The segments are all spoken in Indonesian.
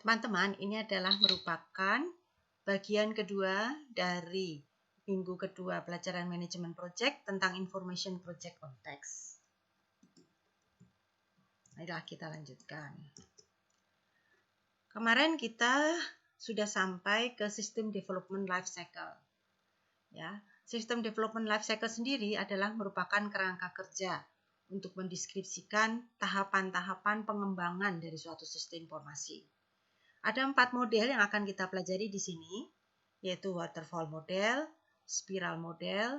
Teman-teman, ini adalah merupakan bagian kedua dari minggu kedua pelajaran manajemen project tentang information project context. Marilah kita lanjutkan. Kemarin kita sudah sampai ke sistem development life cycle. Ya, sistem development life cycle sendiri adalah merupakan kerangka kerja untuk mendeskripsikan tahapan-tahapan pengembangan dari suatu sistem informasi. Ada 4 model yang akan kita pelajari di sini, yaitu waterfall model, spiral model,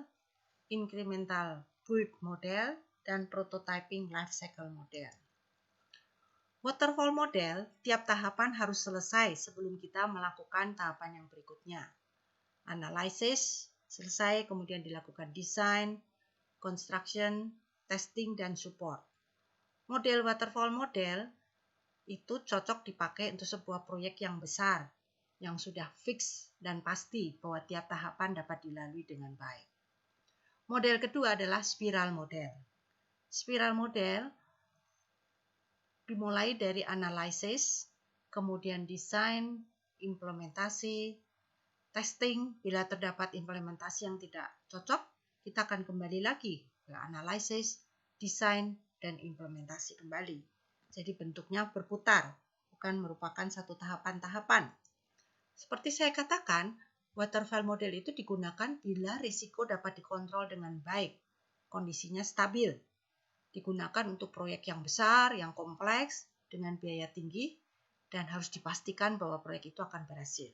incremental build model, dan prototyping life cycle model. Waterfall model, tiap tahapan harus selesai sebelum kita melakukan tahapan yang berikutnya. Analysis, selesai, kemudian dilakukan design, construction, testing, dan support. Model waterfall model itu cocok dipakai untuk sebuah proyek yang besar, yang sudah fix dan pasti bahwa tiap tahapan dapat dilalui dengan baik. Model kedua adalah spiral model. Spiral model dimulai dari analisis, kemudian desain, implementasi, testing. Bila terdapat implementasi yang tidak cocok, kita akan kembali lagi ke analisis, desain, dan implementasi kembali. Jadi bentuknya berputar, bukan merupakan satu tahapan-tahapan. Seperti saya katakan, waterfall model itu digunakan bila risiko dapat dikontrol dengan baik, kondisinya stabil. Digunakan untuk proyek yang besar, yang kompleks, dengan biaya tinggi, dan harus dipastikan bahwa proyek itu akan berhasil.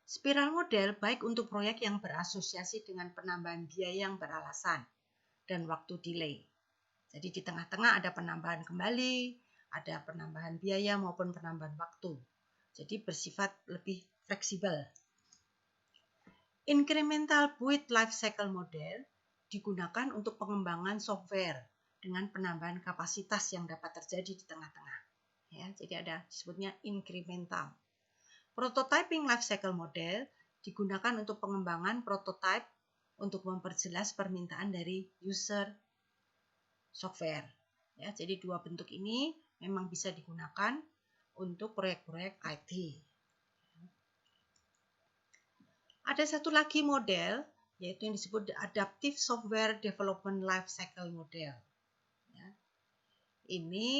Spiral model baik untuk proyek yang berasosiasi dengan penambahan biaya yang beralasan dan waktu delay. Jadi di tengah-tengah ada penambahan kembali, ada penambahan biaya maupun penambahan waktu. Jadi bersifat lebih fleksibel. Incremental build life cycle model digunakan untuk pengembangan software dengan penambahan kapasitas yang dapat terjadi di tengah-tengah. Ya, jadi ada disebutnya incremental. Prototyping life cycle model digunakan untuk pengembangan prototype untuk memperjelas permintaan dari user software. Ya, jadi dua bentuk ini memang bisa digunakan untuk proyek-proyek IT. Ada satu lagi model, yaitu yang disebut Adaptive Software Development Life Cycle Model. Ya. Ini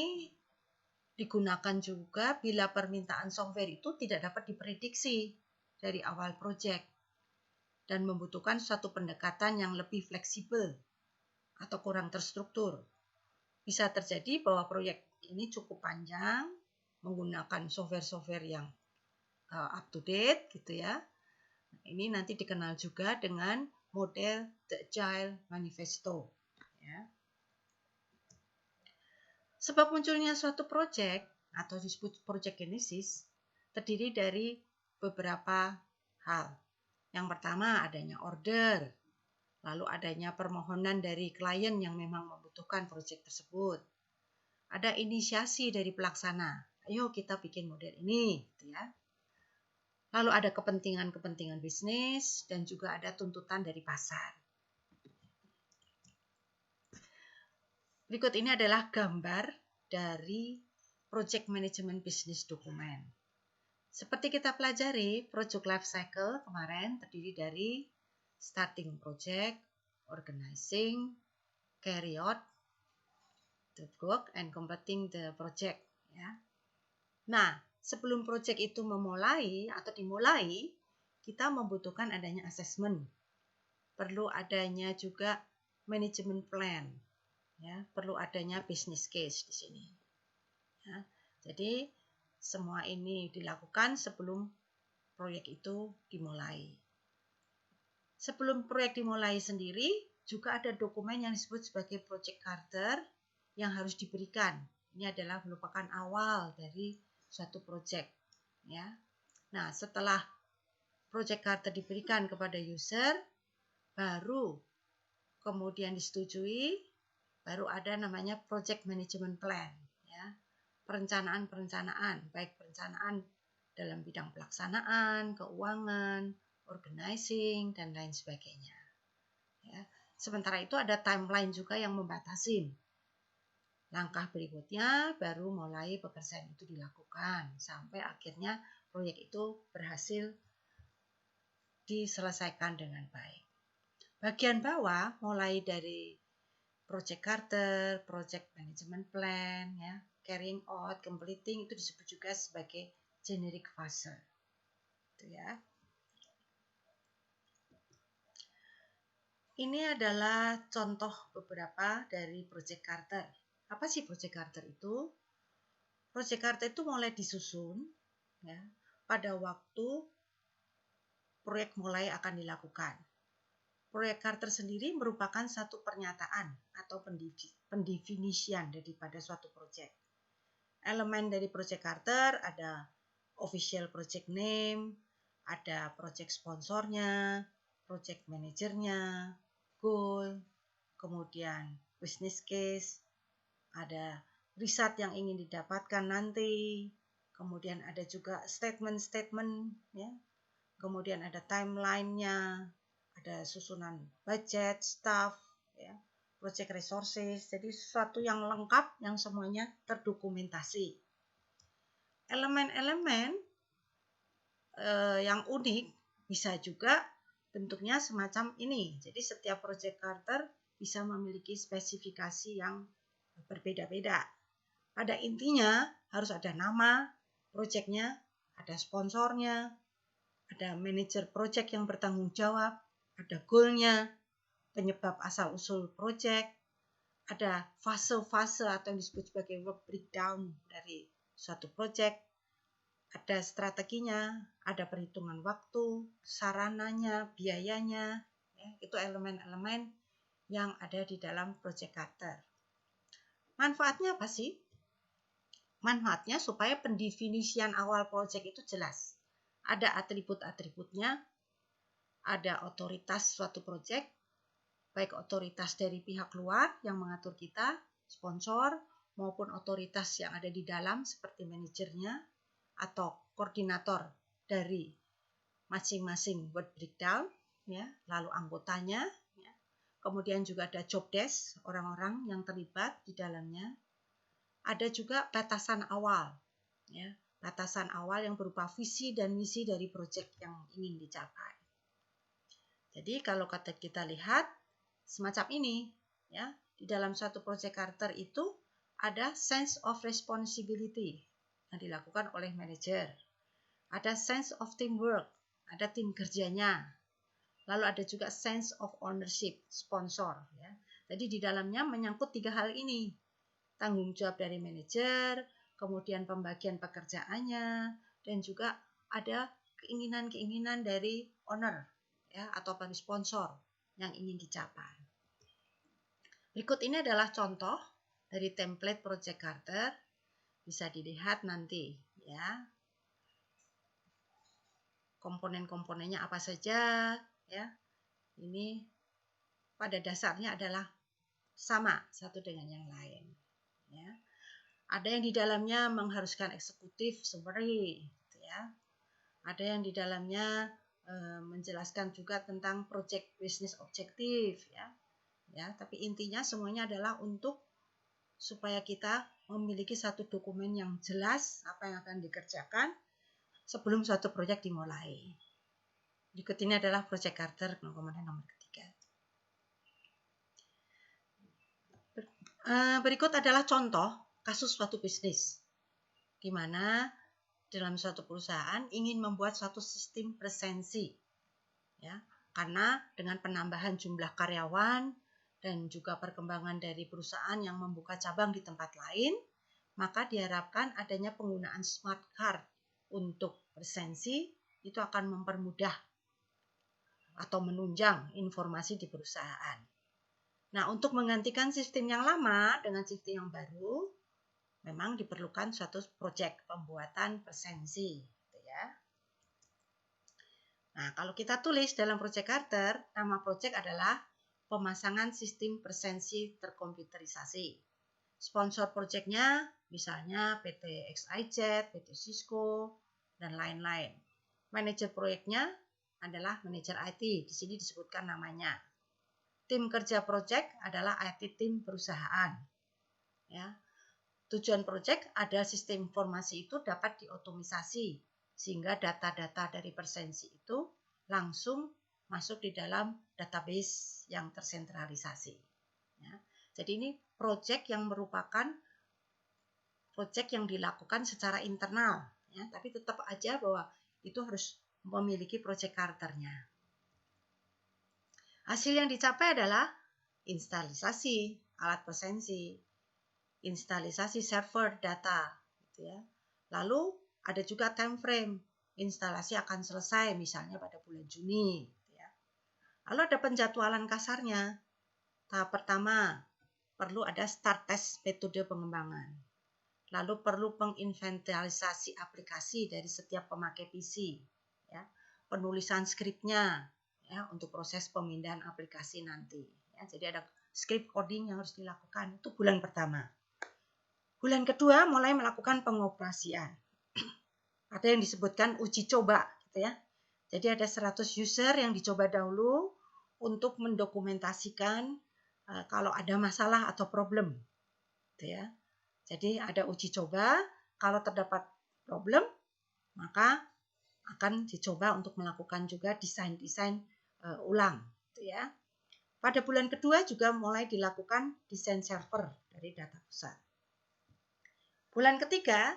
digunakan juga bila permintaan software itu tidak dapat diprediksi dari awal proyek dan membutuhkan suatu pendekatan yang lebih fleksibel atau kurang terstruktur. Bisa terjadi bahwa proyek ini cukup panjang, menggunakan software-software yang up to date gitu ya. Ini nanti dikenal juga dengan model The Agile Manifesto. Ya. Sebab munculnya suatu proyek atau disebut project genesis terdiri dari beberapa hal. Yang pertama adanya order, lalu adanya permohonan dari klien yang memang membutuhkan proyek tersebut. Ada inisiasi dari pelaksana, ayo kita bikin model ini, gitu ya. Lalu ada kepentingan-kepentingan bisnis dan juga ada tuntutan dari pasar. Berikut ini adalah gambar dari Project Management Business Document. Seperti kita pelajari, Project Life Cycle kemarin terdiri dari starting project, organizing, carry out the work, and completing the project. Ya. Nah, sebelum project itu memulai atau dimulai, kita membutuhkan adanya assessment. Perlu adanya juga management plan. Ya, perlu adanya business case di sini. Ya, jadi semua ini dilakukan sebelum proyek itu dimulai. Sebelum proyek dimulai sendiri, juga ada dokumen yang disebut sebagai project charter yang harus diberikan. Ini adalah merupakan awal dari suatu proyek. Ya. Nah, setelah project charter diberikan kepada user, baru kemudian disetujui, baru ada namanya project management plan. Ya. Perencanaan-perencanaan, baik perencanaan dalam bidang pelaksanaan, keuangan, organizing, dan lain sebagainya. Ya. Sementara itu ada timeline juga yang membatasi. Langkah berikutnya baru mulai pekerjaan itu dilakukan sampai akhirnya proyek itu berhasil diselesaikan dengan baik. Bagian bawah mulai dari project charter, project management plan, ya, carrying out, completing itu disebut juga sebagai generic fase. Itu ya. Ini adalah contoh beberapa dari project charter. Apa sih project charter itu? Project charter itu mulai disusun ya, pada waktu proyek mulai akan dilakukan. Proyek charter sendiri merupakan satu pernyataan atau pendefinisian daripada suatu proyek. Elemen dari project charter ada official project name, ada project sponsornya, project manajernya, goal, kemudian business case, ada riset yang ingin didapatkan nanti, kemudian ada juga statement-statement, ya, kemudian ada timeline-nya, ada susunan budget, staff, ya, project resources, jadi sesuatu yang lengkap yang semuanya terdokumentasi. Elemen-elemen yang unik bisa juga bentuknya semacam ini. Jadi setiap project charter bisa memiliki spesifikasi yang berbeda-beda. Pada intinya harus ada nama projectnya, ada sponsornya, ada manajer project yang bertanggung jawab, ada goalnya, penyebab asal-usul project, ada fase-fase atau yang disebut sebagai work breakdown dari suatu project, ada strateginya, ada perhitungan waktu, sarananya, biayanya, ya, itu elemen-elemen yang ada di dalam project charter. Manfaatnya apa sih? Manfaatnya supaya pendefinisian awal project itu jelas. Ada atribut-atributnya, ada otoritas suatu project, baik otoritas dari pihak luar yang mengatur kita, sponsor, maupun otoritas yang ada di dalam seperti manajernya, atau koordinator dari masing-masing work breakdown, ya, lalu anggotanya, ya. Kemudian juga ada job desk, orang-orang yang terlibat di dalamnya. Ada juga batasan awal, ya, batasan awal yang berupa visi dan misi dari proyek yang ingin dicapai. Jadi kalau kita lihat semacam ini, ya, di dalam suatu project charter itu ada sense of responsibility yang dilakukan oleh manajer. Ada sense of teamwork, ada tim kerjanya. Lalu ada juga sense of ownership, sponsor. Ya. Jadi di dalamnya menyangkut 3 hal ini. Tanggung jawab dari manajer, kemudian pembagian pekerjaannya, dan juga ada keinginan-keinginan dari owner, ya, atau dari sponsor yang ingin dicapai. Berikut ini adalah contoh dari template project charter. Bisa dilihat nanti, ya. Komponen-komponennya apa saja, ya. Ini pada dasarnya adalah sama satu dengan yang lain, ya. Ada yang di dalamnya mengharuskan eksekutif summary, ya. Ada yang di dalamnya menjelaskan juga tentang project business objective, ya. Ya, tapi intinya semuanya adalah untuk supaya kita memiliki satu dokumen yang jelas apa yang akan dikerjakan sebelum suatu proyek dimulai. Berikut ini adalah project charter komponen nomor 3. Berikut adalah contoh kasus suatu bisnis, di mana dalam suatu perusahaan ingin membuat suatu sistem presensi, ya, karena dengan penambahan jumlah karyawan dan juga perkembangan dari perusahaan yang membuka cabang di tempat lain, maka diharapkan adanya penggunaan smart card untuk presensi itu akan mempermudah atau menunjang informasi di perusahaan. Nah, untuk menggantikan sistem yang lama dengan sistem yang baru, memang diperlukan suatu proyek pembuatan presensi, gitu ya. Nah, kalau kita tulis dalam project charter, nama project adalah pemasangan sistem presensi terkomputerisasi. Sponsor proyeknya misalnya PT XIZ, PT Cisco, dan lain-lain. Manajer proyeknya adalah manajer IT, di sini disebutkan namanya. Tim kerja proyek adalah IT tim perusahaan. Ya, Tujuan proyek ada sistem informasi itu dapat diotomisasi sehingga data-data dari presensi itu langsung masuk di dalam database yang tersentralisasi. Ya. Jadi ini proyek yang merupakan proyek yang dilakukan secara internal, ya, tapi tetap aja bahwa itu harus memiliki project charternya. Hasil yang dicapai adalah instalisasi alat presensi, instalisasi server data, gitu ya. Lalu ada juga time frame, instalasi akan selesai misalnya pada bulan Juni. Gitu ya. Lalu ada penjadwalan kasarnya. Tahap pertama, perlu ada start test metode pengembangan. Lalu perlu penginventarisasi aplikasi dari setiap pemakai PC, ya. Penulisan skripnya, ya, untuk proses pemindahan aplikasi nanti. Ya, jadi ada script coding yang harus dilakukan, itu bulan pertama. Bulan kedua mulai melakukan pengoperasian. Ada yang disebutkan uji coba, gitu ya. Jadi ada 100 user yang dicoba dahulu untuk mendokumentasikan kalau ada masalah atau problem, gitu ya. Jadi ada uji coba, kalau terdapat problem, maka akan dicoba untuk melakukan juga desain-desain ulang, gitu ya. Pada bulan kedua juga mulai dilakukan desain server dari data pusat. Bulan ketiga,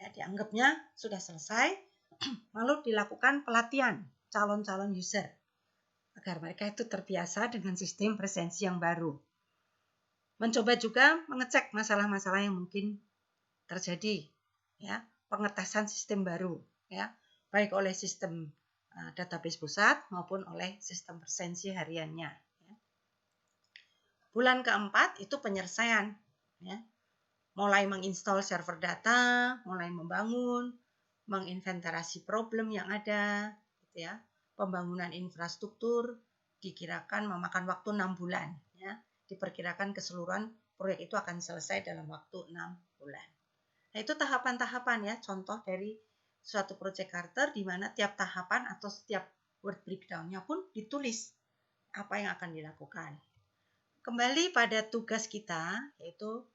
ya, dianggapnya sudah selesai, lalu dilakukan pelatihan calon-calon user agar mereka itu terbiasa dengan sistem presensi yang baru. Mencoba juga mengecek masalah-masalah yang mungkin terjadi, ya, pengetesan sistem baru, ya, baik oleh sistem database pusat maupun oleh sistem presensi hariannya. Ya. Bulan keempat itu penyelesaian, ya, mulai menginstal server data, mulai membangun, menginventarisasi problem yang ada, gitu ya. Pembangunan infrastruktur dikirakan memakan waktu 6 bulan, ya. Diperkirakan keseluruhan proyek itu akan selesai dalam waktu 6 bulan. Nah, itu tahapan-tahapan, ya, contoh dari suatu project charter di mana tiap tahapan atau setiap word breakdown-nya pun ditulis apa yang akan dilakukan. Kembali pada tugas kita, yaitu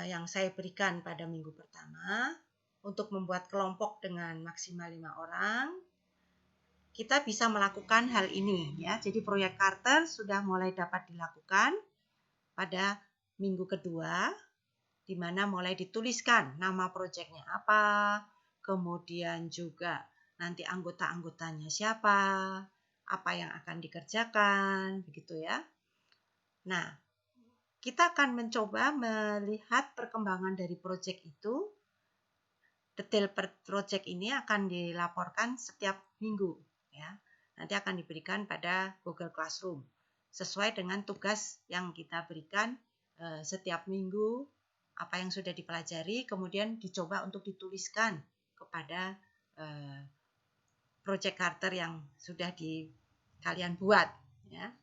yang saya berikan pada minggu pertama, untuk membuat kelompok dengan maksimal 5 orang, kita bisa melakukan hal ini, ya. Jadi proyek charter sudah mulai dapat dilakukan pada minggu kedua, di mana mulai dituliskan nama proyeknya apa, kemudian juga nanti anggota-anggotanya siapa, apa yang akan dikerjakan, begitu ya. Nah, kita akan mencoba melihat perkembangan dari proyek itu. Detail per proyek ini akan dilaporkan setiap minggu, ya. Nanti akan diberikan pada Google Classroom sesuai dengan tugas yang kita berikan setiap minggu, apa yang sudah dipelajari, kemudian dicoba untuk dituliskan kepada project charter yang sudah kalian buat, ya.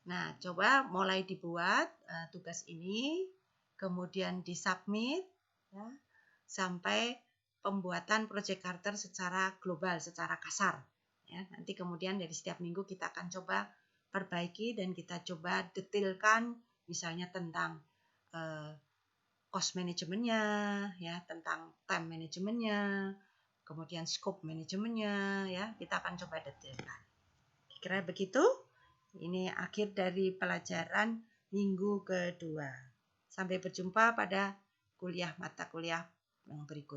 Nah, coba mulai dibuat tugas ini, kemudian disubmit, ya, sampai pembuatan project charter secara global, secara kasar. Ya, nanti kemudian dari setiap minggu kita akan coba perbaiki dan kita coba detailkan, misalnya tentang cost manajemennya, ya, tentang time manajemennya, kemudian scope manajemennya, ya, kita akan coba detailkan. Kira begitu. Ini akhir dari pelajaran minggu kedua. Sampai berjumpa pada mata kuliah yang berikutnya.